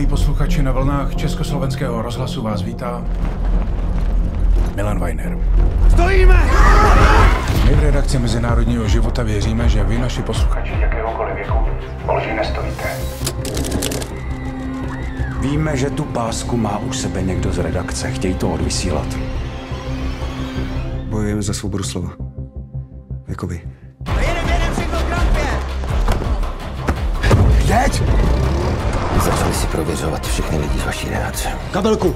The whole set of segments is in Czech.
Milí posluchači, na vlnách Československého rozhlasu vás vítá Milan Vajner. Stojíme! My v redakci Mezinárodního života věříme, že vy, naši posluchači jakéhokoliv věku, o lži nestojíte. Víme, že tu pásku má u sebe někdo z redakce. Chtějí to odvysílat. Bojujeme za svobodu slova. Jako vy. Jedem všechno k rampě! Jeď! Začali si prověřovat všechny lidi z vaší redakce. Kabelku!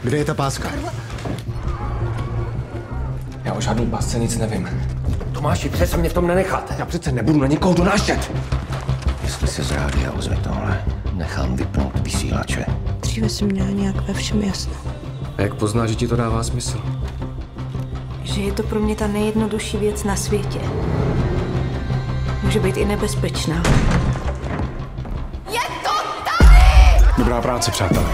Kde je ta páska? Já o žádný pásce nic nevím. Tomáši, přece mě v tom nenecháte. Já přece nebudu na nikoho donášet. Jestli se z rádia ozve tohle, nechám vypnout vysílače. Dříve jsem měla nějak ve všem jasno. A jak poznáš, že ti to dává smysl? Že je to pro mě ta nejjednodušší věc na světě. Může být i nebezpečná. Dobrá práce, přátelé.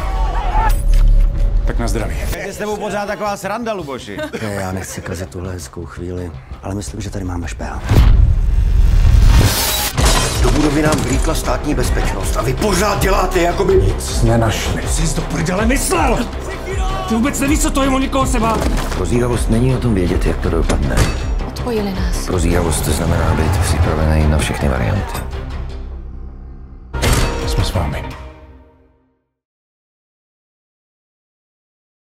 Tak na zdraví. Je s tebou pořád taková sranda, Luboši. Já nechci kazit tuhle hezkou chvíli, ale myslím, že tady máme špéha. Do budovy nám vlítla státní bezpečnost a vy pořád děláte, jako by nic Nenašli. Jsi to prdele myslel! Ty vůbec nevíš, co to je, o nikoho se bát. Prozíravost není o tom vědět, jak to dopadne. Odpojili nás. Prozíravost znamená být připravený na všechny varianty. Jsme s vámi.